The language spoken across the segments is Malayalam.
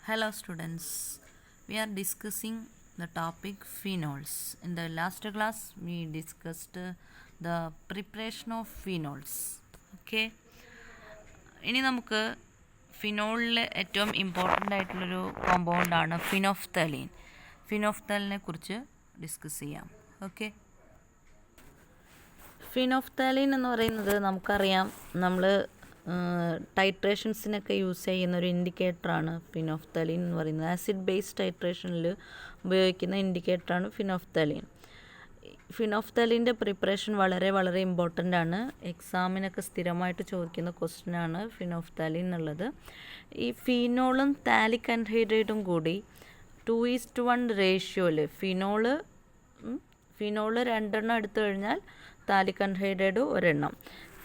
Hello students, we are discussing the topic phenols. In the last class we discussed the preparation of phenols. Okay. ഇനി നമുക്ക് ഫിനോളിലെ ഏറ്റവും ഇമ്പോർട്ടൻ്റ് ആയിട്ടുള്ളൊരു കോമ്പൗണ്ടാണ് ഫിനോഫ്തലീൻ. ഫിനോഫ്തലിനെ കുറിച്ച് ഡിസ്കസ് ചെയ്യാം. ഓക്കെ. ഫിനോഫ്തലീൻ എന്ന് പറയുന്നത് നമുക്കറിയാം, നമ്മൾ ടൈട്രേഷൻസിനൊക്കെ യൂസ് ചെയ്യുന്ന ഒരു ഇൻഡിക്കേറ്ററാണ് ഫിനോഫ്തലീൻ എന്ന് പറയുന്നത്. ആസിഡ് ബേസ് ടൈട്രേഷനിൽ ഉപയോഗിക്കുന്ന ഇൻഡിക്കേറ്ററാണ് ഫിനോഫ്തലീൻ. ഫിനോഫ്തലീൻ്റെ പ്രിപ്പറേഷൻ വളരെ ഇമ്പോർട്ടൻ്റ് ആണ്. എക്സാമിനൊക്കെ സ്ഥിരമായിട്ട് ചോദിക്കുന്ന ക്വസ്റ്റ്യനാണ് ഫിനോഫ്തലീൻ എന്നുള്ളത്. ഈ ഫീനോളും താലിക് ആൻഹൈഡ്രേറ്റും കൂടി 2:1 റേഷ്യോയിൽ ഫിനോള് 2 എണ്ണം എടുത്തു കഴിഞ്ഞാൽ താലിക് ആൻഹൈഡ്രേറ്റ് 1 എണ്ണം.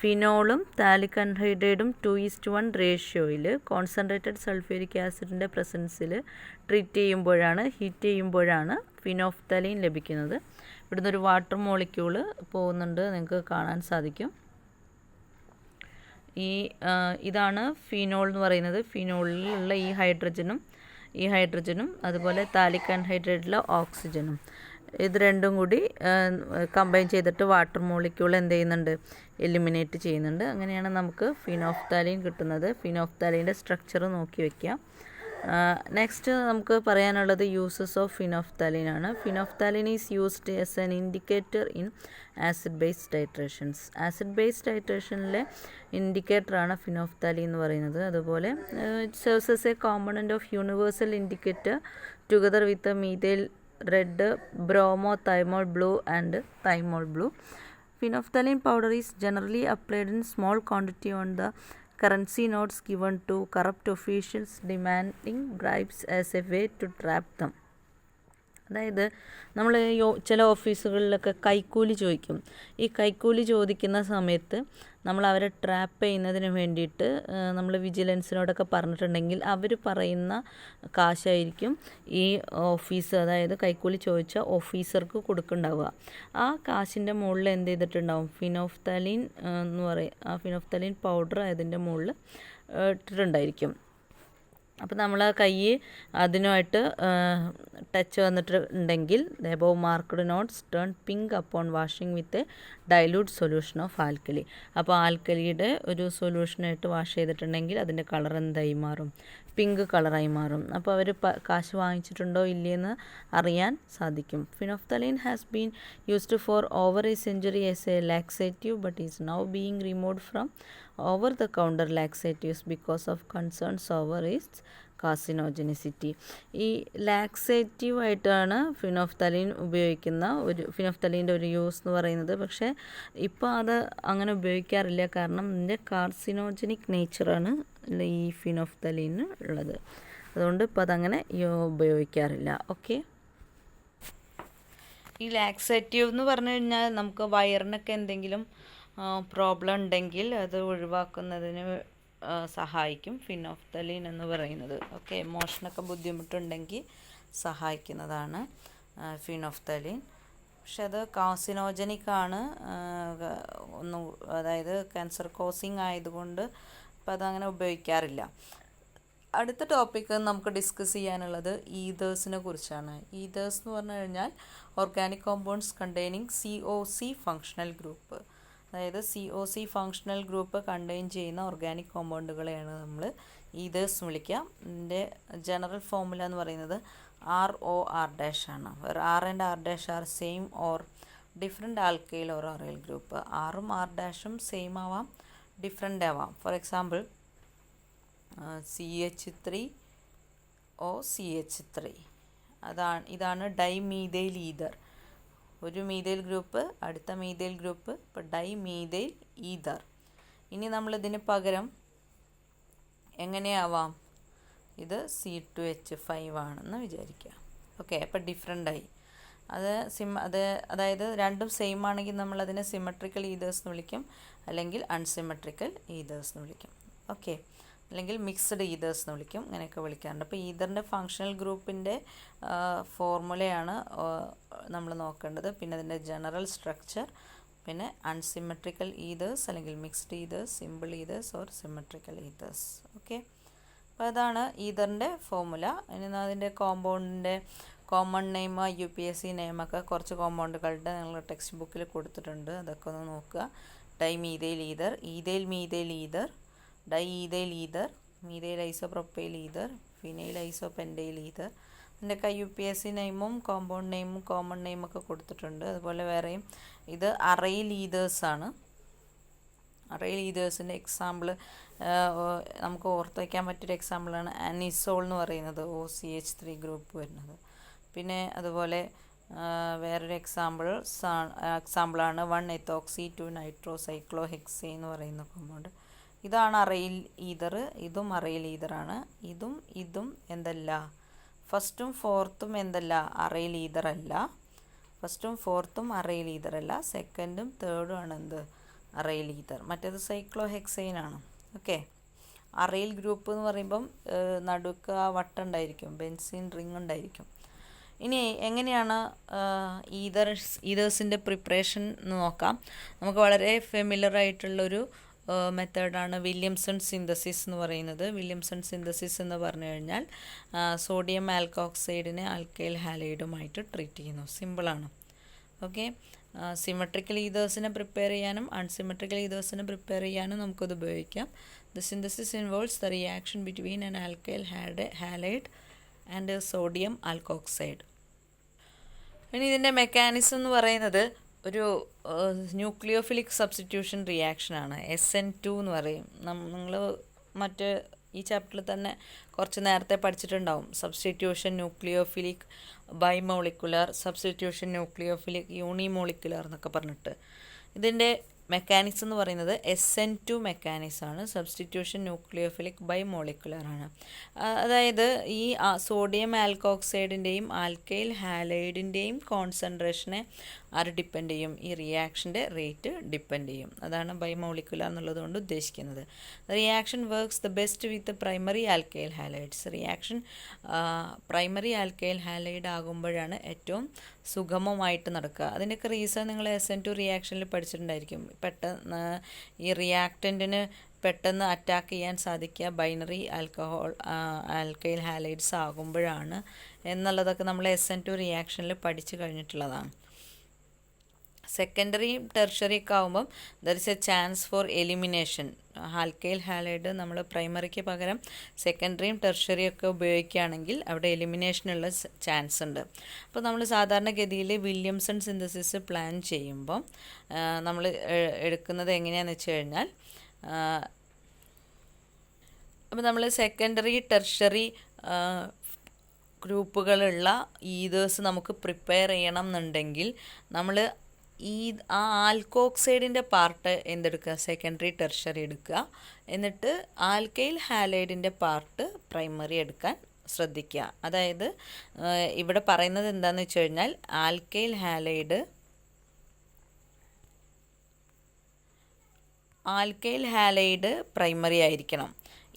ഫിനോളും താലിക് ആൻഹൈഡ്രേറ്റും 2:1 റേഷ്യോയിൽ കോൺസെൻട്രേറ്റഡ് സൾഫ്യൂരിക് ആസിഡിൻ്റെ പ്രസൻസിൽ ഹീറ്റ് ചെയ്യുമ്പോഴാണ് ഫിനോഫ്തലീൻ ലഭിക്കുന്നത്. ഇവിടുന്ന് ഒരു വാട്ടർ മോളിക്യൂള് പോകുന്നുണ്ട്, നിങ്ങൾക്ക് കാണാൻ സാധിക്കും. ഇതാണ് ഫിനോൾ എന്ന് പറയുന്നത്. ഫിനോളിലുള്ള ഈ ഹൈഡ്രജനും അതുപോലെ താലിക് ആൻഹൈഡ്രേറ്റിലെ ഓക്സിജനും, ഇത് രണ്ടും കൂടി കമ്പൈൻ ചെയ്തിട്ട് വാട്ടർ മോളിക്യൂൾ എന്ത് ചെയ്യുന്നുണ്ട്, എലിമിനേറ്റ് ചെയ്യുന്നുണ്ട്. അങ്ങനെയാണ് നമുക്ക് ഫിനോഫ്തലീൻ കിട്ടുന്നത്. ഫിനോഫ്തലീൻ്റെ സ്ട്രക്ചർ നോക്കി വയ്ക്കുക. നെക്സ്റ്റ് നമുക്ക് പറയാനുള്ളത് യൂസസ് ഓഫ് ഫിനോഫ്തലീൻ ആണ്. Phenolphthalein is used as an indicator in acid base titrations. Acid base ടൈട്രേഷനിലെ ഇൻഡിക്കേറ്ററാണ് ഫിനോഫ്തലീൻ എന്ന് പറയുന്നത്. അതുപോലെ serves as a component of universal indicator together with methyl red, bromo, thymol blue and thymol blue. Phenolphthalein powder is generally applied in small quantity on the currency notes given to corrupt officials demanding bribes as a way to trap them. അതായത് നമ്മൾ ചില ഓഫീസുകളിലൊക്കെ കൈക്കൂലി ചോദിക്കും. ഈ കൈക്കൂലി ചോദിക്കുന്ന സമയത്ത് നമ്മൾ അവരെ ട്രാപ്പ് ചെയ്യുന്നതിന് വേണ്ടിയിട്ട് നമ്മൾ വിജിലൻസിനോടൊക്കെ പറഞ്ഞിട്ടുണ്ടെങ്കിൽ അവർ പറയുന്ന കാശായിരിക്കും ഈ ഓഫീസ്, അതായത് കൈക്കൂലി ചോദിച്ച ഓഫീസർക്ക് കൊടുക്കുന്നുണ്ടാവുക. ആ കാശിൻ്റെ മുകളിൽ എന്ത് ചെയ്തിട്ടുണ്ടാവും, ഫിനോഫ്തലീൻ എന്ന് പറയും. ആ ഫിനോഫ്തലീൻ പൗഡർ അതിൻ്റെ മുകളിൽ ഇട്ടിട്ടുണ്ടായിരിക്കും. അപ്പോൾ നമ്മൾ ആ കൈ അതിനുമായിട്ട് ടച്ച് വന്നിട്ടുണ്ടെങ്കിൽ above marked notes turn pink upon washing with a dilute solution of alkali. അപ്പോൾ ആൽക്കലിയുടെ ഒരു സൊല്യൂഷനായിട്ട് വാഷ് ചെയ്തിട്ടുണ്ടെങ്കിൽ അതിൻ്റെ കളർ എന്തായി മാറും, പിങ്ക് കളറായി മാറും. അപ്പോൾ അവർ കാശ് വാങ്ങിച്ചിട്ടുണ്ടോ ഇല്ലയെന്ന് അറിയാൻ സാധിക്കും. Phenolphthalein has been used for over A century as A laxative but is now being removed from over the counter laxatives because of concerns over its കാർസിനോജനിസിറ്റി. ഈ ലാക്സേറ്റീവ് ആയിട്ടാണ് ഫിനോഫ്തലീൻ്റെ ഒരു യൂസ് എന്ന് പറയുന്നത്. പക്ഷേ ഇപ്പോൾ അത് അങ്ങനെ ഉപയോഗിക്കാറില്ല, കാരണം ഇതിൻ്റെ കാർസിനോജനിക് നേച്ചറാണ് ഈ ഫിനോഫ്തലീന് ഉള്ളത്. അതുകൊണ്ട് ഇപ്പോൾ അതങ്ങനെ ഉപയോഗിക്കാറില്ല. ഓക്കെ. ഈ ലാക്സേറ്റീവ് എന്ന് പറഞ്ഞു കഴിഞ്ഞാൽ നമുക്ക് വയറിനൊക്കെ എന്തെങ്കിലും പ്രോബ്ലം ഉണ്ടെങ്കിൽ അത് ഒഴിവാക്കുന്നതിന് സഹായിക്കും ഫിനോഫ്തലീൻ എന്ന് പറയുന്നത്. ഓക്കെ. മോഷനൊക്കെ ബുദ്ധിമുട്ടുണ്ടെങ്കിൽ സഹായിക്കുന്നതാണ് ഫിനോഫ്തലീൻ. പക്ഷെ അത് കാർസിനോജനിക്കാണ്, അതായത് ക്യാൻസർ കോസിങ് ആയതുകൊണ്ട് ഇപ്പം അതങ്ങനെ ഉപയോഗിക്കാറില്ല. അടുത്ത ടോപ്പിക്ക് നമുക്ക് ഡിസ്കസ് ചെയ്യാനുള്ളത് ഈതേഴ്സിനെ കുറിച്ചാണ്. ഈതേഴ്സ് എന്ന് പറഞ്ഞു കഴിഞ്ഞാൽ organic compounds containing COC functional group. അതായത് COC ഫങ്ഷണൽ ഗ്രൂപ്പ് കണ്ടെയ്ൻ ചെയ്യുന്ന ഓർഗാനിക് കോമ്പൗണ്ടുകളെയാണ് നമ്മൾ ഈതേഴ്സ് വിളിക്കുക. ഇതിൻ്റെ ജനറൽ ഫോർമുല എന്ന് പറയുന്നത് ROR- ആണ്. R and R- are same or different alkyl or aryl group. ആറും R- സെയിം ആവാം, ഡിഫറെൻ്റ് ആവാം. ഫോർ എക്സാമ്പിൾ CH3OCH3 ഇതാണ് ഡൈമീഥൈൽ ഈതർ. ഒരു മീഥൈൽ ഗ്രൂപ്പ്, അടുത്ത മീഥൈൽ ഗ്രൂപ്പ്, ഇപ്പോൾ ഡൈമീഥൈൽ ഈതർ. ഇനി നമ്മളിതിന് പകരം എങ്ങനെയാവാം, ഇത് C2H5 ആണെന്ന് വിചാരിക്കുക. ഓക്കെ. അപ്പോൾ ഡിഫറെൻ്റായി. അതായത് രണ്ടും സെയിം ആണെങ്കിൽ നമ്മളതിനെ സിമെട്രിക്കൽ ഈതേഴ്സ് എന്ന് വിളിക്കും, അല്ലെങ്കിൽ അൺസിമെട്രിക്കൽ ഈതേഴ്സ് എന്ന് വിളിക്കും. ഓക്കെ. അല്ലെങ്കിൽ മിക്സ്ഡ് ഈതേഴ്സ് എന്ന് വിളിക്കും. ഇങ്ങനെയൊക്കെ വിളിക്കാറുണ്ട്. അപ്പോൾ ഈതറിൻ്റെ ഫങ്ഷണൽ ഗ്രൂപ്പിൻ്റെ ഫോർമുലയാണ് നമ്മൾ നോക്കേണ്ടത്. പിന്നെ അതിൻ്റെ ജനറൽ സ്ട്രക്ചർ, പിന്നെ അൺസിമെട്രിക്കൽ ഈതേഴ്സ് അല്ലെങ്കിൽ mixed ethers, simple ethers or symmetrical ethers. Okay. അപ്പോൾ അതാണ് ഈതറിൻ്റെ ഫോർമുല. ഇനി അതിൻ്റെ കോമ്പൗണ്ടിൻ്റെ കോമൺ നെയിം UPSC നെയിമൊക്കെ കുറച്ച് കോമ്പൗണ്ടുകളുടെ നിങ്ങൾ ടെക്സ്റ്റ് ബുക്കിൽ കൊടുത്തിട്ടുണ്ട്, അതൊക്കെ ഒന്ന് നോക്കുക. Dimethyl ether, ethyl methyl ether, diethyl ether, methyl isopropyl ether, phenyl isopentyl ether. അതിൻ്റെയൊക്കെ UPSC നെയിമും കോമ്പൗണ്ട് നെയിമും കോമൺ നെയിമൊക്കെ കൊടുത്തിട്ടുണ്ട്. അതുപോലെ വേറെയും ഇത് അറൈൽ ഈതേഴ്സാണ്. അറൈൽ ഈതേഴ്സിൻ്റെ എക്സാമ്പിൾ നമുക്ക് ഓർത്ത് വയ്ക്കാൻ പറ്റിയൊരു എക്സാമ്പിളാണ് അനിസോൾ എന്ന് പറയുന്നത്, OCH3 ഗ്രൂപ്പ് വരുന്നത്. പിന്നെ അതുപോലെ വേറൊരു എക്സാമ്പിളാണ് 1-ethoxy-2-nitrocyclohexane എന്ന് പറയുന്ന കോമ്പൗണ്ട്. ഇതാണ് അറൈൽ ഈതർ, ഇതും അറൈൽ ഈതറാണ്. ഇതും എന്തല്ല, ഫസ്റ്റും ഫോർത്തും എന്തല്ല, അറൈൽ ഈതർ അല്ല. ഫസ്റ്റും ഫോർത്തും അറൈൽ ഈതർ അല്ല, സെക്കൻഡും തേർഡും ആണ് എന്ത്, അറൈൽ ഈതർ. മറ്റേത് സൈക്ലോഹെക്സൈൻ ആണ്. ഓക്കെ, അറൈൽ ഗ്രൂപ്പ് എന്ന് പറയുമ്പം നടുക്ക് ആ വട്ടം ഉണ്ടായിരിക്കും, ബെൻസീൻ റിങ് ഉണ്ടായിരിക്കും. ഇനി എങ്ങനെയാണ് ഈതേഴ്സിൻ്റെ പ്രിപ്പറേഷൻ എന്ന് നോക്കാം. നമുക്ക് വളരെ ഫെമിലർ ആയിട്ടുള്ളൊരു മെത്തേഡാണ് വില്യംസൺ സിന്തസിസ് എന്ന് പറയുന്നത്. വില്യംസൺ സിന്തസിസ് എന്ന് പറഞ്ഞു കഴിഞ്ഞാൽ സോഡിയം ആൽക്കോക്സൈഡിനെ ആൽക്കൈൽ ഹാലൈഡുമായിട്ട് ട്രീറ്റ് ചെയ്യുന്നു. സിമ്പിളാണ്. ഓക്കെ, സിമെട്രിക്കൽ ഈതേഴ്സിനെ പ്രിപ്പയർ ചെയ്യാനും അൺസിമെട്രിക്കൽ ഈതേഴ്സിനെ പ്രിപ്പയർ ചെയ്യാനും നമുക്കത് ഉപയോഗിക്കാം. The synthesis involves the reaction between an alkyl halide and sodium alkoxide. ഇനി ഇതിൻ്റെ മെക്കാനിസം എന്ന് പറയുന്നത് ഒരു ന്യൂക്ലിയോഫിലിക് സബ്സ്റ്റിറ്റ്യൂഷൻ റിയാക്ഷനാണ്. SN2 എന്ന് പറയും. നിങ്ങൾ മറ്റ് ഈ ചാപ്റ്ററിൽ തന്നെ കുറച്ച് നേരത്തെ പഠിച്ചിട്ടുണ്ടാവും. Substitution nucleophilic bimolecular, substitution nucleophilic unimolecular എന്നൊക്കെ പറഞ്ഞിട്ട്. ഇതിൻ്റെ മെക്കാനിക്സ് എന്ന് പറയുന്നത് SN2 മെക്കാനിക്സാണ്. സബ്സ്റ്റിറ്റ്യൂഷൻ ന്യൂക്ലിയോഫിലിക് ബൈമോളിക്കുലർ ആണ്. അതായത് ഈ സോഡിയം ആൽക്കോക്സൈഡിൻ്റെയും ആൽക്കൈൽ ഹാലൈഡിൻ്റെയും കോൺസെൻട്രേഷനെ ആര് ഡിപ്പെൻഡ് ചെയ്യും, ഈ റിയാക്ഷൻ്റെ റേറ്റ് ഡിപ്പെൻഡ് ചെയ്യും. അതാണ് ബൈമോളിക്കുലർ എന്നുള്ളത് കൊണ്ട് ഉദ്ദേശിക്കുന്നത്. Reaction works the best with primary alkyl halides. Reaction primary alkyl halide ആകുമ്പോഴാണ് ഏറ്റവും സുഗമമായിട്ട് നടക്കുക. അതിൻ്റെയൊക്കെ റീസൺ നിങ്ങൾ SN2 റിയാക്ഷനിൽ പഠിച്ചിട്ടുണ്ടായിരിക്കും. പെട്ടെന്ന് ഈ റിയാക്റ്റൻറ്റിന് പെട്ടെന്ന് അറ്റാക്ക് ചെയ്യാൻ സാധിക്കുക ബൈനറി ആൽക്കൈൽ ഹാലൈഡ്സ് ആകുമ്പോഴാണ് എന്നുള്ളതൊക്കെ നമ്മൾ SN2 റിയാക്ഷനിൽ പഠിച്ചു കഴിഞ്ഞിട്ടുള്ളതാണ്. സെക്കൻഡറി ടെർഷറി ഒക്കെ ആകുമ്പം there is A chance for elimination. Alkyl halide നമ്മൾ പ്രൈമറിക്ക് പകരം സെക്കൻഡറിയും ടെർഷറിയൊക്കെ ഉപയോഗിക്കുകയാണെങ്കിൽ അവിടെ എലിമിനേഷനുള്ള ചാൻസ് ഉണ്ട്. അപ്പോൾ നമ്മൾ സാധാരണഗതിയിൽ വില്യംസൺ സിന്തസിസ് പ്ലാൻ ചെയ്യുമ്പം നമ്മൾ എടുക്കുന്നത് എങ്ങനെയാണെന്ന് വെച്ച് കഴിഞ്ഞാൽ, അപ്പോൾ നമ്മൾ സെക്കൻഡറി ടെർഷറി ഗ്രൂപ്പുകളുള്ള ഈതേഴ്സ് നമുക്ക് പ്രിപ്പയർ ചെയ്യണം എന്നുണ്ടെങ്കിൽ നമ്മൾ ഈ ആൽക്കോക്സൈഡിൻ്റെ പാർട്ട് എന്തെടുക്കുക, സെക്കൻഡറി ടെർഷറി എടുക്കുക. എന്നിട്ട് ആൽക്കൈൽ ഹാലൈഡിൻ്റെ പാർട്ട് പ്രൈമറി എടുക്കാൻ ശ്രദ്ധിക്കുക. അതായത് ഇവിടെ പറയുന്നത് എന്താണെന്ന് വെച്ച് കഴിഞ്ഞാൽ ആൽക്കൈൽ ഹാലൈഡ് പ്രൈമറി ആയിരിക്കണം.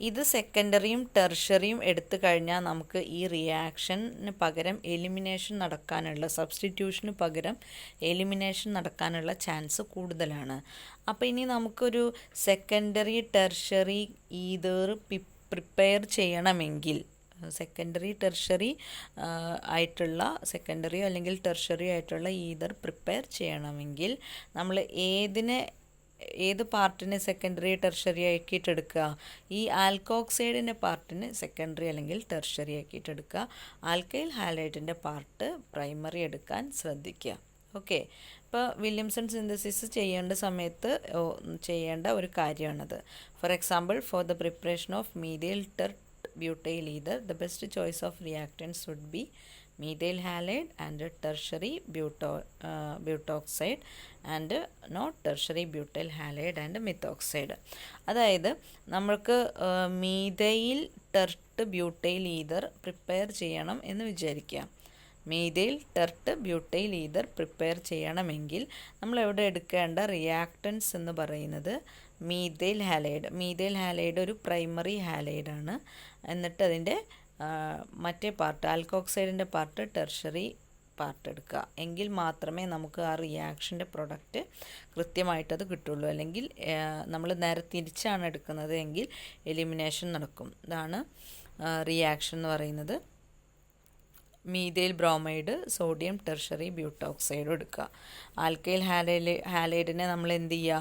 ഇത് സെക്കൻഡറിയും ടെർഷറിയും എടുത്തു കഴിഞ്ഞാൽ നമുക്ക് ഈ റിയാക്ഷന് പകരം എലിമിനേഷൻ നടക്കാനുള്ള, സബ്സ്റ്റിറ്റ്യൂഷന് പകരം എലിമിനേഷൻ നടക്കാനുള്ള ചാൻസ് കൂടുതലാണ്. അപ്പോൾ ഇനി നമുക്കൊരു സെക്കൻഡറി ടെർഷറി ഈതർ പ്രിപ്പയർ ചെയ്യണമെങ്കിൽ, സെക്കൻഡറി ടെർഷറി ആയിട്ടുള്ള സെക്കൻഡറിയോ അല്ലെങ്കിൽ ടെർഷറിയോ ആയിട്ടുള്ള ഈതർ പ്രിപ്പയർ ചെയ്യണമെങ്കിൽ നമ്മൾ ഏത് പാർട്ടിനെ സെക്കൻഡറി ടെർഷറി ആക്കിയിട്ടെടുക്കുക, ഈ ആൽക്കോക്സൈഡിൻ്റെ പാർട്ടിന് സെക്കൻഡറി അല്ലെങ്കിൽ ടെർഷറി ആക്കിയിട്ടെടുക്കുക. ആൽക്കൈൽ ഹാലൈഡിൻ്റെ പാർട്ട് പ്രൈമറി എടുക്കാൻ ശ്രദ്ധിക്കുക. ഓക്കെ, ഇപ്പോൾ വില്യംസൺ സിന്തസിസ് ചെയ്യേണ്ട സമയത്ത് ചെയ്യേണ്ട ഒരു കാര്യമാണത്. For example, for the preparation of methyl tert butyl ether the best choice of reactants would be methyl halide and tertiary butoxide and not tertiary butyl halide and methoxide. അതായത് നമ്മൾക്ക് methyl tert butyl ether prepare ചെയ്യണം എന്ന് വിചാരിക്കുക. Methyl tert butyl ether prepare ചെയ്യണമെങ്കിൽ നമ്മൾ എവിടെ എടുക്കേണ്ട റിയാക്റ്റൻസ് എന്ന് പറയുന്നത് മീഥൈൽ ഹാലൈഡ്. മീഥൈൽ ഹാലൈഡ് ഒരു പ്രൈമറി ഹാലൈഡാണ്. എന്നിട്ട് അതിൻ്റെ മറ്റേ പാർട്ട് ആൽക്കോക്സൈഡിൻ്റെ പാർട്ട് ടെർഷറി പാർട്ട് എടുക്കുക. എങ്കിൽ മാത്രമേ നമുക്ക് ആ റിയാക്ഷൻ്റെ പ്രൊഡക്റ്റ് കൃത്യമായിട്ടത് കിട്ടുള്ളൂ. അല്ലെങ്കിൽ നമ്മൾ നേരെ തിരിച്ചാണ് എടുക്കുന്നത് എങ്കിൽ എലിമിനേഷൻ നടക്കും. ഇതാണ് റിയാക്ഷൻ എന്ന് പറയുന്നത്. മീഥൈൽ ബ്രോമൈഡ് സോഡിയം ടെർഷറി ബ്യൂട്ടോക്സൈഡ് എടുക്കുക. ആൽക്കൈൽ ഹാലൈഡിനെ നമ്മൾ എന്ത് ചെയ്യുക?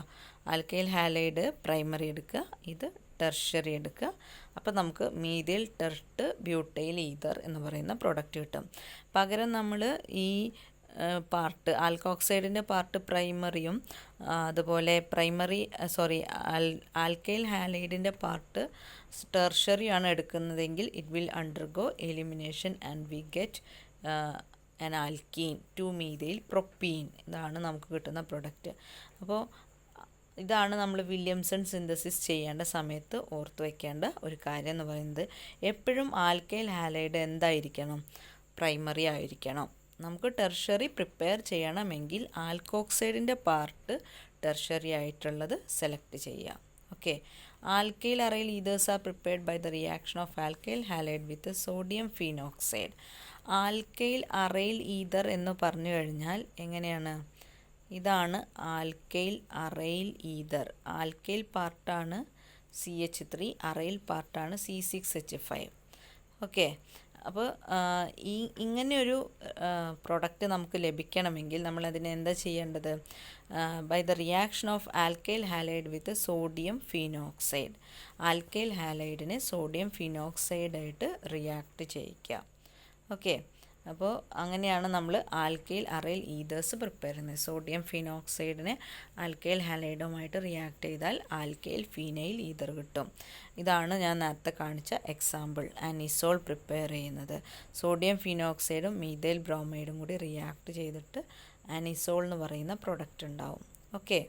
ആൽക്കൈൽ ഹാലൈഡ് പ്രൈമറി എടുക്കുക, ഇത് ടെർഷറി എടുക്കുക. അപ്പോൾ നമുക്ക് മീഥൈൽ ടെർട്ട് ബ്യൂട്ടൈൽ ഈതർ എന്ന് പറയുന്ന പ്രൊഡക്റ്റ് കിട്ടും. പകരം നമ്മൾ ഈ പാർട്ട് ആൽക്കോക്സൈഡിൻ്റെ പാർട്ട് പ്രൈമറിയും അതുപോലെ ആൽക്കൈൽ ഹാലൈഡിൻ്റെ പാർട്ട് ടെർഷറിയാണ് എടുക്കുന്നതെങ്കിൽ it will undergo elimination and we get an alkene 2-methyl propene. ഇതാണ് നമുക്ക് കിട്ടുന്ന പ്രൊഡക്റ്റ്. അപ്പോൾ ഇതാണ് നമ്മൾ വില്യംസൺ സിന്തസിസ് ചെയ്യേണ്ട സമയത്ത് ഓർത്ത് വയ്ക്കേണ്ട ഒരു കാര്യം എന്ന് പറയുന്നത്, എപ്പോഴും ആൽക്കൈൽ ഹാലൈഡ് എന്തായിരിക്കണം? പ്രൈമറി ആയിരിക്കണം. നമുക്ക് ടെർഷറി പ്രിപ്പയർ ചെയ്യണമെങ്കിൽ ആൽക്കോക്സൈഡിൻ്റെ പാർട്ട് ടെർഷറി ആയിട്ടുള്ളത് സെലക്ട് ചെയ്യാം. Okay. Alkyl aryl ethers are prepared by the reaction of alkyl halide with sodium phenoxide. Alkyl aryl ether എന്ന് പറഞ്ഞു കഴിഞ്ഞാൽ എങ്ങനെയാണ്? ഇതാണ് ആൽക്കൈൽ അറൈൽ ഈതർ. ആൽക്കൈൽ പാർട്ടാണ് CH3, അറൈൽ പാർട്ടാണ് C6H5. ഓക്കെ. അപ്പോൾ ഇങ്ങനെയൊരു പ്രൊഡക്റ്റ് നമുക്ക് ലഭിക്കണമെങ്കിൽ നമ്മൾ അതിനെ എന്താ ചെയ്യേണ്ടത്? By the reaction of alkyl halide with sodium phenoxide. Alkyl ഹാലൈഡിനെ സോഡിയം ഫീനോക്സൈഡായിട്ട് റിയാക്ട് ചെയ്യിക്കുക. ഓക്കെ. അപ്പോൾ അങ്ങനെയാണ് നമ്മൾ ആൽക്കൈൽ അറൈൽ ഈതേഴ്സ് പ്രിപ്പയർ ചെയ്യുന്നത്. സോഡിയം ഫീനോക്സൈഡിനെ ആൽക്കൈൽ ഹാലൈഡുമായിട്ട് റിയാക്ട് ചെയ്താൽ ആൽക്കൈൽ ഫീനൈൽ ഈതർ കിട്ടും. ഇതാണ് ഞാൻ നേരത്തെ കാണിച്ച എക്സാമ്പിൾ. ആനിസോൾ പ്രിപ്പയർ ചെയ്യുന്നത് സോഡിയം ഫീനോക്സൈഡും മീഥൈൽ ബ്രോമൈഡും കൂടി റിയാക്ട് ചെയ്തിട്ട് ആനിസോൾ എന്ന് പറയുന്ന പ്രൊഡക്റ്റ് ഉണ്ടാവും. ഓക്കെ.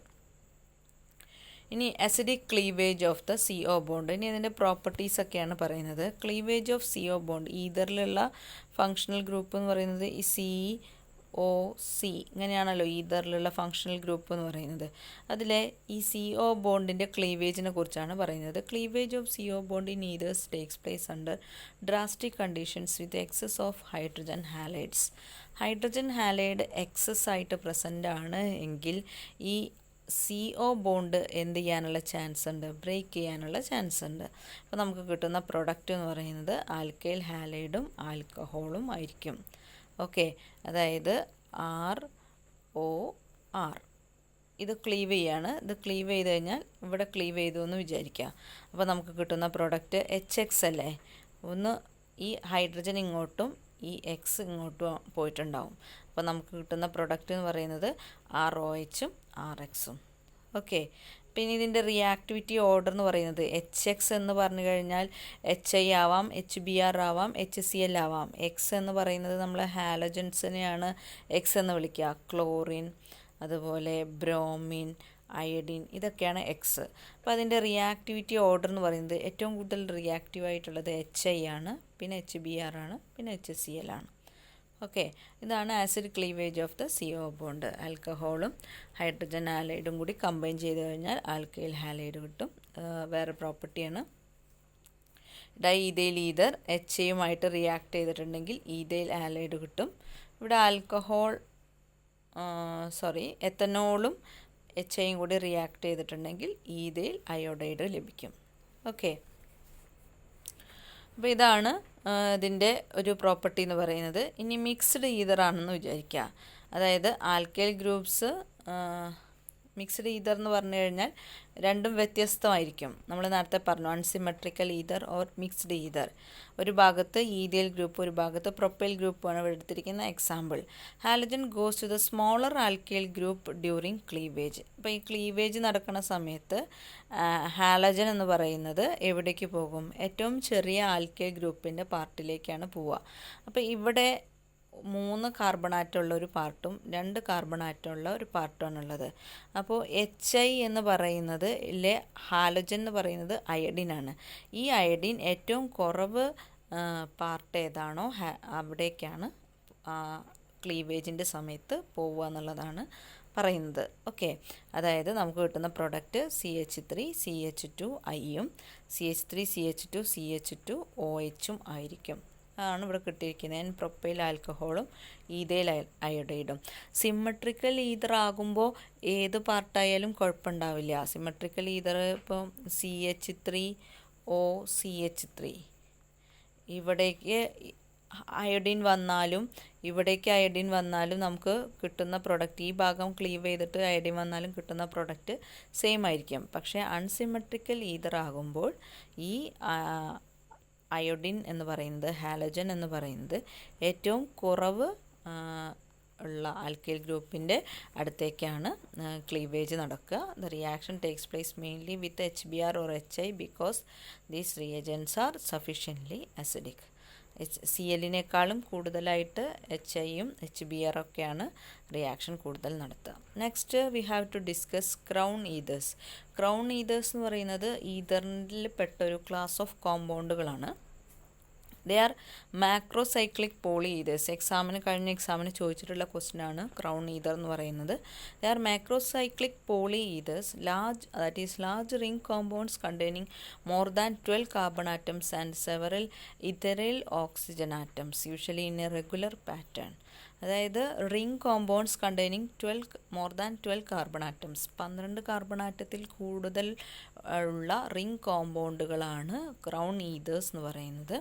ഇനി acidic cleavage of the CO bond. ഇനി അതിൻ്റെ പ്രോപ്പർട്ടീസൊക്കെയാണ് പറയുന്നത്. ക്ലീവേജ് ഓഫ് CO ബോണ്ട്, ഈതറിലുള്ള ഫങ്ഷണൽ ഗ്രൂപ്പ് എന്ന് പറയുന്നത് ഈ COC ഇങ്ങനെയാണല്ലോ ഈതറിലുള്ള ഫങ്ഷണൽ ഗ്രൂപ്പ് എന്ന് പറയുന്നത്. അതിലെ ഈ CO ബോണ്ടിൻ്റെ ക്ലീവേജിനെ കുറിച്ചാണ് പറയുന്നത്. Cleavage of CO bond in ethers takes place under drastic conditions with excess of hydrogen halides. Hydrogen halide excess ആയിട്ട് പ്രസൻ്റ് ആണ് എങ്കിൽ ഈ CO ബോണ്ട് എന്ത് ചെയ്യാനുള്ള ചാൻസ് ഉണ്ട്? ബ്രേക്ക് ചെയ്യാനുള്ള ചാൻസ് ഉണ്ട്. അപ്പോൾ നമുക്ക് കിട്ടുന്ന പ്രൊഡക്റ്റ് എന്ന് പറയുന്നത് ആൽക്കൈൽ ഹാലൈഡും ആൽക്കഹോളും ആയിരിക്കും. ഓക്കെ. അതായത് ROR ഇത് ക്ലീവ് ചെയ്യാണ്. ഇത് ക്ലീവ് ചെയ്ത് കഴിഞ്ഞാൽ ഇവിടെ ക്ലീവ് ചെയ്തു എന്ന് വിചാരിക്കുക. അപ്പോൾ നമുക്ക് കിട്ടുന്ന പ്രൊഡക്റ്റ് HX അല്ലേ? ഒന്ന് ഈ ഹൈഡ്രജൻ ഇങ്ങോട്ടും ഈ X ഇങ്ങോട്ടും പോയിട്ടുണ്ടാവും. അപ്പോൾ നമുക്ക് കിട്ടുന്ന പ്രൊഡക്റ്റ് എന്ന് പറയുന്നത് ROHും RXും. ഓക്കെ. പിന്നെ ഇതിൻ്റെ റിയാക്ടിവിറ്റി ഓർഡർ എന്ന് പറയുന്നത് HX എന്ന് പറഞ്ഞു കഴിഞ്ഞാൽ HI ആവാം, HBr ആവാം, HCl ആവാം. X എന്ന് പറയുന്നത് നമ്മൾ ഹാലജൻസിനെയാണ് X എന്ന് വിളിക്കുക. ക്ലോറിൻ, അതുപോലെ ബ്രോമിൻ, അയഡിൻ, ഇതൊക്കെയാണ് X. അപ്പോൾ അതിൻ്റെ റിയാക്ടിവിറ്റി ഓർഡർ എന്ന് പറയുന്നത് ഏറ്റവും കൂടുതൽ റിയാക്റ്റീവ് ആയിട്ടുള്ളത് HI ആണ്, പിന്നെ HBr ആണ്, പിന്നെ HCl ആണ്. ഓക്കെ. ഇതാണ് acid cleavage of the CO bond. ആൽക്കഹോളും ഹൈഡ്രജൻ ഹാലൈഡും കൂടി കമ്പൈൻ ചെയ്ത് കഴിഞ്ഞാൽ ആൽക്കൈൽ ഹാലൈഡ് കിട്ടും. വേറെ പ്രോപ്പർട്ടിയാണ്. ഡൈഇഥൈൽ ഈതർ HAയുമായിട്ട് റിയാക്ട് ചെയ്തിട്ടുണ്ടെങ്കിൽ ഈഥൈൽ ഹാലൈഡ് കിട്ടും. ഇവിടെ എത്തനോളും HAയും കൂടി റിയാക്ട് ചെയ്തിട്ടുണ്ടെങ്കിൽ ഈഥൈൽ അയോഡൈഡ് ലഭിക്കും. ഓക്കെ. അപ്പോൾ ഇതാണ് ഇതിൻ്റെ ഒരു പ്രോപ്പർട്ടി എന്ന് പറയുന്നത്. ഇനി മിക്സ്ഡ് ഈതർ ആണെന്ന് വിചാരിക്കുക. അതായത് ആൽക്കൈൽ ഗ്രൂപ്പ്സ് മിക്സ്ഡ് ഈതർ എന്ന് പറഞ്ഞു കഴിഞ്ഞാൽ രണ്ടും വ്യത്യസ്തമായിരിക്കും. നമ്മൾ നേരത്തെ പറഞ്ഞു unsymmetrical ether or mixed ether. ഒരു ഭാഗത്ത് ഈഥൈൽ ഗ്രൂപ്പ്, ഒരു ഭാഗത്ത് പ്രൊപ്പൈൽ ഗ്രൂപ്പാണ് ഇവിടെ എടുത്തിരിക്കുന്ന example. Halogen goes to the smaller alkyl group during cleavage. അപ്പോൾ ഈ ക്ലീവേജ് നടക്കുന്ന സമയത്ത് ഹാലജൻ എന്ന് പറയുന്നത് എവിടേക്ക് പോകും? ഏറ്റവും ചെറിയ ആൽക്കൈൽ ഗ്രൂപ്പിൻ്റെ പാർട്ടിലേക്കാണ് പോവുക. അപ്പോൾ ഇവിടെ 3 കാർബണാറ്റുള്ള ഒരു പാർട്ടും 2 കാർബണാറ്റുള്ള ഒരു പാർട്ടുമാണുള്ളത്. അപ്പോൾ HI എന്ന് പറയുന്നത് ഹാലജൻ എന്ന് പറയുന്നത് അയഡിനാണ്. ഈ അയഡിൻ ഏറ്റവും കുറവ് പാർട്ട് ഏതാണോ അവിടേക്കാണ് ക്ലീവേജിൻ്റെ സമയത്ത് പോവുക എന്നുള്ളതാണ് പറയുന്നത്. ഓക്കെ. അതായത് നമുക്ക് കിട്ടുന്ന product CH3 CH2 Iയും CH3 CH2 CH2 OHും ആയിരിക്കും. ആണ് ഇവിടെ കിട്ടിയിരിക്കുന്നത്. എൻ പ്രൊപ്പൈൽ ആൽക്കഹോളും ഈഥൈൽ അയോഡൈഡും. സിമ്മട്രിക്കൽ ഈതർ ആകുമ്പോൾ ഏത് പാർട്ടായാലും കുഴപ്പമുണ്ടാവില്ല. സിമ്മട്രിക്കൽ ഈതർ ഇപ്പോൾ CH3OCH3 ഇവിടേക്ക് അയോഡിൻ വന്നാലും ഇവിടേക്ക് അയോഡിൻ വന്നാലും നമുക്ക് കിട്ടുന്ന പ്രൊഡക്റ്റ്, ഈ ഭാഗം ക്ലീവ് ചെയ്തിട്ട് അയോഡിൻ വന്നാലും കിട്ടുന്ന പ്രൊഡക്റ്റ് സെയിം ആയിരിക്കും. പക്ഷേ അൺസിമെട്രിക്കൽ ഈതർ ആകുമ്പോൾ ഈ അയോഡിൻ എന്ന് പറയുന്നത്, ഹാലജൻ എന്ന് പറയുന്നത് ഏറ്റവും കുറവ് ഉള്ള ആൽക്കൈൽ ഗ്രൂപ്പിൻ്റെ അടുത്തേക്കാണ് ക്ലീവേജ് നടക്കുക. The reaction takes place mainly with HBr or HI because these reagents are sufficiently acidic. CLനേക്കാളും കൂടുതലായിട്ട് HIയും HBr ഒക്കെയാണ് റിയാക്ഷൻ കൂടുതൽ നടത്തുക. Next we have to discuss crown ethers. Crown ethers എന്ന് പറയുന്നത് ഈതറിൽ പെട്ട ഒരു ക്ലാസ് ഓഫ് കോമ്പൗണ്ടുകളാണ്. They are macrocyclic poly ethers. കഴിഞ്ഞ എക്സാമിന് ചോദിച്ചിട്ടുള്ള ക്വസ്റ്റ്യൻ ആണ് ക്രൗൺ ഈതർ എന്ന് പറയുന്നത്. They are macrocyclic poly ethers, large ring compounds containing more than 12 carbon atoms and several ethereal oxygen atoms, usually in a regular pattern. അതായത് ring compounds containing more than 12 carbon atoms, 12 carbon ആറ്റത്തിൽ കൂടുതൽ ഉള്ള റിംഗ് കോമ്പൗണ്ടുകളാണ് ക്രൗൺ ഈതേഴ്സ് എന്ന് പറയുന്നത്.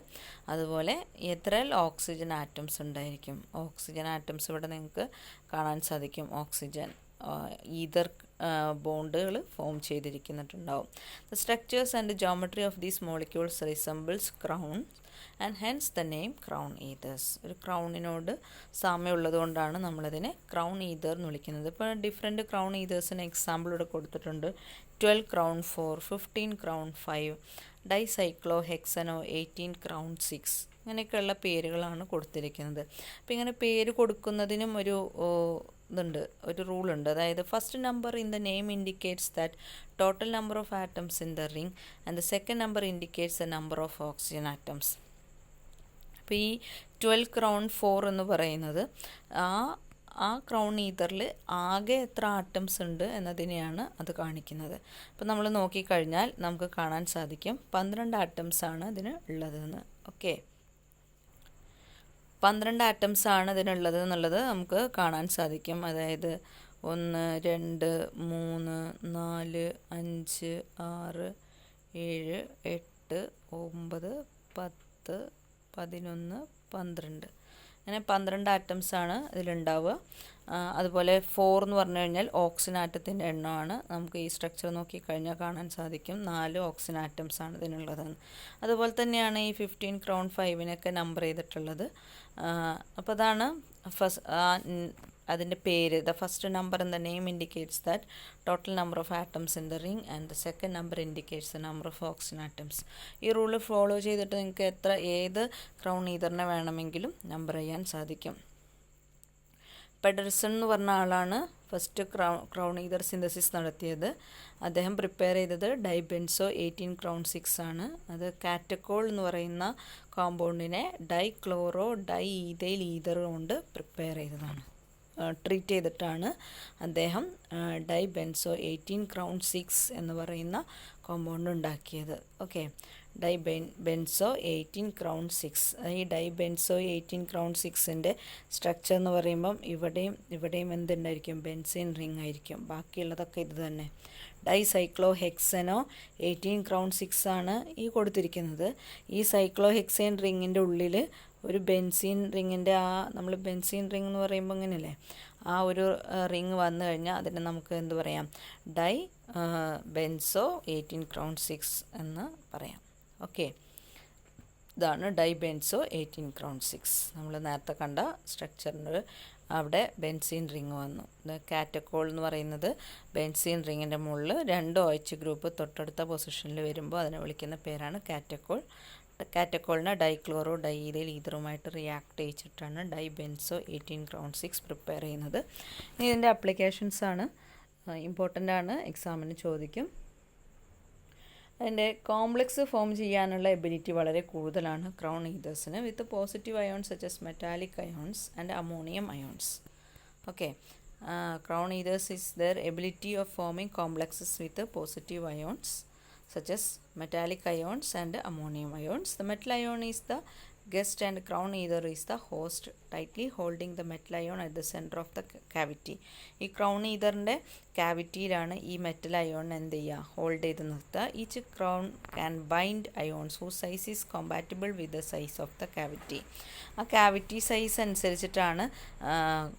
അതുപോലെ എത്രൽ ഓക്സിജൻ ആറ്റംസ് ഉണ്ടായിരിക്കും. ഓക്സിജൻ ആറ്റംസ് ഇവിടെ നിങ്ങൾക്ക് കാണാൻ സാധിക്കും. ഓക്സിജൻ ഈതർ ബോണ്ടുകൾ ഫോം ചെയ്തിരിക്കുന്നുണ്ടാവും. The structures and geometry of these molecules resembles crown and hence the name crown ethers. ഒരു ക്രൗണിനോട് സാമ്യമുള്ളത് കൊണ്ടാണ് നമ്മളതിനെ ക്രൗൺ ഈതർ എന്ന് വിളിക്കുന്നത്. ഇപ്പോൾ ഡിഫറെൻറ്റ് ക്രൗൺ ഈതേഴ്സിന് എക്സാമ്പിൾ ഇവിടെ കൊടുത്തിട്ടുണ്ട്. 12 ക്രൗൺ 4, 15 ക്രൗൺ 5, ഡൈസൈക്ലോ ഹെക്സനോ 18 ക്രൗൺ 6, ഇങ്ങനെയൊക്കെയുള്ള പേരുകളാണ് കൊടുത്തിരിക്കുന്നത്. അപ്പോൾ ഇങ്ങനെ പേര് കൊടുക്കുന്നതിനും ഒരു ഒരു റൂളുണ്ട്. അതായത് first number in the name indicates that total number of atoms in the ring and the second number indicates the number of oxygen atoms. അപ്പോൾ ഈ 12 ക്രൗൺ 4 എന്ന് പറയുന്നത് ആ ക്രൗൺ ഈതറിൽ ആകെ എത്ര ആറ്റംസ് ഉണ്ട് എന്നതിനെയാണ് അത് കാണിക്കുന്നത്. അപ്പോൾ നമ്മൾ നോക്കിക്കഴിഞ്ഞാൽ നമുക്ക് കാണാൻ സാധിക്കും 12 ആറ്റംസ് ആണ് ഇതിന് ഉള്ളതെന്ന്. ഓക്കെ, 12 ആറ്റംസ് ആണ് ഇതിനുള്ളത് എന്നുള്ളത് നമുക്ക് കാണാൻ സാധിക്കും. അതായത് 1, 2, 3, 4, 5, 6, 7, 8, 9, 10, 11, 12, അങ്ങനെ 12 ആറ്റംസ് ആണ് ഇതിലുണ്ടാവുക. അതുപോലെ 4 എന്ന് പറഞ്ഞു കഴിഞ്ഞാൽ ഓക്സിജൻ ആറ്റത്തിൻ്റെ എണ്ണമാണ്. നമുക്ക് ഈ സ്ട്രക്ചർ നോക്കിക്കഴിഞ്ഞാൽ കാണാൻ സാധിക്കും 4 ഓക്സിജൻ ആറ്റംസ് ആണ് ഇതിനുള്ളതെന്ന്. അതുപോലെ തന്നെയാണ് ഈ 15 ക്രൗൺ 5നൊക്കെ നമ്പർ ചെയ്തിട്ടുള്ളത്. അപ്പോൾ അതാണ് അതിൻ്റെ പേര്. The first number in the name indicates that total number of atoms in the ring and the second number indicates the number of oxygen atoms. ഈ റൂള് ഫോളോ ചെയ്തിട്ട് നിങ്ങൾക്ക് ഏത് ക്രൗൺ ഈതറിനെ വേണമെങ്കിലും നമ്പർ ചെയ്യാൻ സാധിക്കും. പെഡർസൺ എന്ന് പറഞ്ഞ ആളാണ് ഫസ്റ്റ് ക്രൗൺ ഈതർ സിന്തസിസ് നടത്തിയത്. അദ്ദേഹം പ്രിപ്പയർ ചെയ്തത് ഡൈബെൻസോ 18 ക്രൗൺ 6 ആണ്. അത് കാറ്റക്കോൾ എന്ന് പറയുന്ന കോമ്പൗണ്ടിനെ ഡൈക്ലോറോ ഡൈ ഈഥൈൽ ഈതർ കൊണ്ട് പ്രിപ്പയർ ചെയ്തതാണ്. ട്രീറ്റ് ചെയ്തിട്ടാണ് അദ്ദേഹം ഡൈബെൻസോ 18 ക്രൗൺ 6 എന്ന് പറയുന്ന കോമ്പൗണ്ട് ഉണ്ടാക്കിയത്. Okay, dibenzo 18 crown 6. ഈ ഡൈബെൻസോ 18 ക്രൗൺ 6ൻ്റെ സ്ട്രക്ചർ എന്ന് പറയുമ്പം ഇവിടെയും എന്തുണ്ടായിരിക്കും? ബെൻസീൻ റിംഗ് ആയിരിക്കും. ബാക്കിയുള്ളതൊക്കെ ഇത് തന്നെ. ഡൈസൈക്ലോ ഹെക്സനോ 18 ക്രൗൺ 6 ആണ് ഈ കൊടുത്തിരിക്കുന്നത്. ഈ സൈക്ലോ ഹെക്സൈൻ റിങ്ങിൻ്റെ ഉള്ളിൽ ഒരു ബെൻസീൻ റിങ്ങിൻ്റെ നമ്മൾ ബെൻസീൻ റിങ് എന്ന് പറയുമ്പോൾ ഇങ്ങനെയല്ലേ, ആ ഒരു റിങ് വന്നു കഴിഞ്ഞാൽ അതിനെ നമുക്ക് എന്ത് പറയാം? ബെൻസോ 18 ക്രൗൺ 6 എന്ന് പറയാം. ഓക്കെ, ഇതാണ് ഡൈബെൻസോ 18 ക്രൗൺ 6. നമ്മൾ നേരത്തെ കണ്ട സ്ട്രക്ചറിന് അവിടെ ബെൻസീൻ റിങ് വന്നു. കാറ്റക്കോൾ എന്ന് പറയുന്നത് ബെൻസീൻ റിങ്ങിൻ്റെ മുകളിൽ 2 OH ഗ്രൂപ്പ് തൊട്ടടുത്ത പൊസിഷനിൽ വരുമ്പോൾ അതിനെ വിളിക്കുന്ന പേരാണ് കാറ്റക്കോൾ. കാറ്റക്കോളിനെ ഡൈക്ലോറോ ഡൈ ഈഥൈൽ ഈതറുമായിട്ട് റിയാക്ട് ചെയ്യിച്ചിട്ടാണ് ഡൈബെൻസോ 18 ക്രൗൺ 6 പ്രിപ്പയർ ചെയ്യുന്നത്. ഇനി ഇതിൻ്റെ അപ്ലിക്കേഷൻസ് ആണ് ഇമ്പോർട്ടൻ്റ് ആണ്, എക്സാമിന് ചോദിക്കും. അതിൻ്റെ കോംപ്ലക്സ് ഫോം ചെയ്യാനുള്ള എബിലിറ്റി വളരെ കൂടുതലാണ് ക്രൗൺ ഈതേഴ്സിന്, with positive ions such as metallic ions and ammonium ions. Okay, crown ethers is their ability of forming complexes with positive ions such as metallic ions and ammonium ions. The metal ion is the Guest and crown ether is the host, tightly holding the metal ion at the center of the cavity. ഈ ക്രൗൺ ഈതറിൻ്റെ ക്യാവിറ്റിയിലാണ് ഈ മെറ്റൽ അയോൺ എന്ത് ചെയ്യുക, ഹോൾഡ് ചെയ്ത് നിർത്തുക. Each crown can bind ions whose size is compatible with the size of the cavity. ആ ക്യാവിറ്റി സൈസ് അനുസരിച്ചിട്ടാണ്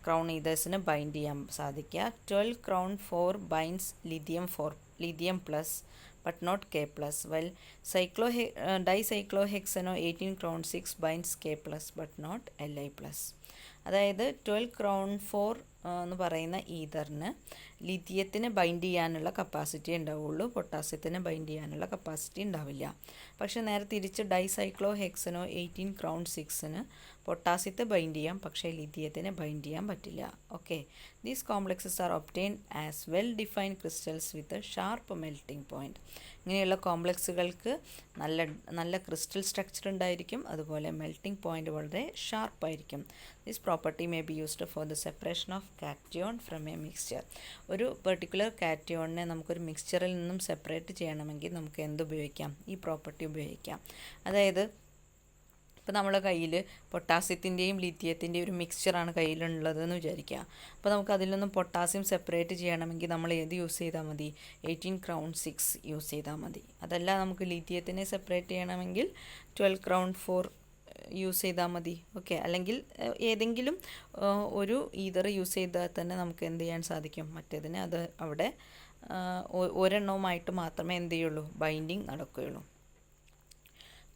ക്രൗൺ ഈതേഴ്സിന് ബൈൻഡ് ചെയ്യാൻ സാധിക്കുക. 12 crown 4 binds lithium plus but not K+, while dicyclohexano 18 crown 6 binds K+, but not Li+. അതായത് 12 crown 4 എന്ന് പറയുന്ന ഈതറിന് ലിഥിയത്തിന് ബൈൻഡ് ചെയ്യാനുള്ള കപ്പാസിറ്റി ഉണ്ടാവുള്ളൂ, പൊട്ടാസ്യത്തിന് ബൈൻഡ് ചെയ്യാനുള്ള കപ്പാസിറ്റി ഉണ്ടാവില്ല. പക്ഷെ നേരെ തിരിച്ച് ഡൈസൈക്ലോഹെക്സനോ 18 crown 6ന് പൊട്ടാസ്യത്തെ ബൈൻഡ് ചെയ്യാം, പക്ഷേ ലിഥിയത്തിന് ബൈൻഡ് ചെയ്യാൻ പറ്റില്ല. Okay, these complexes are obtained as well defined crystals with sharp melting point. ഇങ്ങനെയുള്ള കോംപ്ലക്സുകൾക്ക് നല്ല ക്രിസ്റ്റൽ സ്ട്രക്ചർ ഉണ്ടായിരിക്കും, അതുപോലെ മെൽറ്റിംഗ് പോയിൻറ്റ് വളരെ ഷാർപ്പായിരിക്കും. This property may be used for the separation of cation from a mixture. ഒരു പെർട്ടിക്കുലർ കാറ്റയോണിനെ നമുക്കൊരു മിക്സ്ചറിൽ നിന്നും സെപ്പറേറ്റ് ചെയ്യണമെങ്കിൽ നമുക്ക് എന്തുപയോഗിക്കാം, ഈ പ്രോപ്പർട്ടി ഉപയോഗിക്കാം. അതായത് ഇപ്പോൾ നമ്മളെ കയ്യിൽ പൊട്ടാസ്യത്തിൻ്റെയും ലിഥിയത്തിൻ്റെയും ഒരു മിക്സ്ചറാണ് കയ്യിലുള്ളതെന്ന് വിചാരിക്കുക. അപ്പോൾ നമുക്ക് അതിൽ നിന്നും പൊട്ടാസ്യം സെപ്പറേറ്റ് ചെയ്യണമെങ്കിൽ നമ്മൾ ഏത് യൂസ് ചെയ്താൽ മതി, 18 crown 6 യൂസ് ചെയ്താൽ മതി. അതല്ല നമുക്ക് ലിഥിയത്തിനെ സെപ്പറേറ്റ് ചെയ്യണമെങ്കിൽ 12 crown 4 യൂസ് ചെയ്താൽ മതി. ഓക്കെ, അല്ലെങ്കിൽ ഏതെങ്കിലും ഒരു ഈതർ യൂസ് ചെയ്താൽ തന്നെ നമുക്ക് എന്ത് ചെയ്യാൻ സാധിക്കും, മറ്റേതിന് അത് അവിടെ ഒരെണ്ണവുമായിട്ട് മാത്രമേ എന്ത് ചെയ്യുള്ളൂ, ബൈൻഡിങ് നടക്കുകയുള്ളൂ.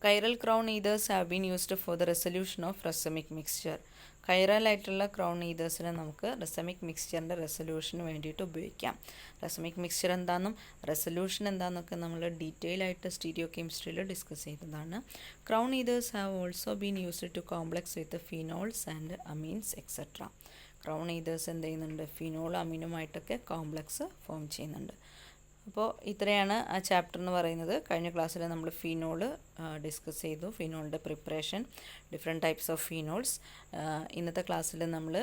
Chiral crown ethers have been used for the resolution of racemic mixture. കൈറലായിട്ടുള്ള ക്രൗൺ ഈതേഴ്സിനെ നമുക്ക് റെസമിക് മിക്സ്ചറിൻ്റെ റെസൊല്യൂഷന് വേണ്ടിയിട്ട് ഉപയോഗിക്കാം. റെസമിക് മിക്സ്ചർ എന്താണെന്നും റെസൊല്യൂഷൻ എന്താണെന്നൊക്കെ നമ്മൾ ഡീറ്റെയിൽ ആയിട്ട് സ്റ്റീരിയോ കെമിസ്ട്രിയിൽ ഡിസ്കസ് ചെയ്തതാണ്. Crown ethers have also been used to complex with phenols and amines etcetera. Crown ethers എന്ത് ചെയ്യുന്നുണ്ട്, ഫിനോൾ അമീനുമായിട്ടൊക്കെ കോംപ്ലക്സ് ഫോം ചെയ്യുന്നുണ്ട്. അപ്പോൾ ഇത്രയാണ് ആ ചാപ്റ്റർ എന്ന് പറയുന്നത്. കഴിഞ്ഞ ക്ലാസ്സിൽ നമ്മൾ ഫിനോൾ ഡിസ്കസ് ചെയ്തു, ഫിനോളിൻ്റെ preparation, different types of phenols. ഇന്നത്തെ ക്ലാസ്സിൽ നമ്മൾ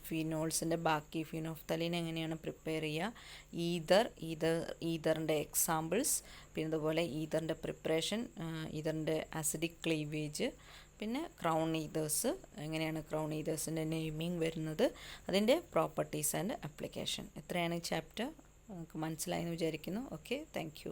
ഫിനോൾസിൻ്റെ ബാക്കി, ഫിനോഫ്തലീൻ എങ്ങനെയാണ് പ്രിപ്പയർ ചെയ്യുക, ഈതറിൻ്റെ എക്സാമ്പിൾസ്, പിന്നെ അതുപോലെ ഈതറിൻ്റെ പ്രിപ്പറേഷൻ, ഈതറിൻ്റെ ആസിഡിക് ക്ലീവേജ്, പിന്നെ ക്രൗൺ ഈതേഴ്സ്, എങ്ങനെയാണ് ക്രൗൺ ഈതേഴ്സിൻ്റെ നെയിമിങ് വരുന്നത്, അതിൻ്റെ പ്രോപ്പർട്ടീസ് ആൻഡ് ആപ്ലിക്കേഷൻ. ഇത്രയാണ് ഈ ചാപ്റ്റർ. നമുക്ക് മനസ്സിലായെന്ന് വിചാരിക്കുന്നു. Okay, thank you.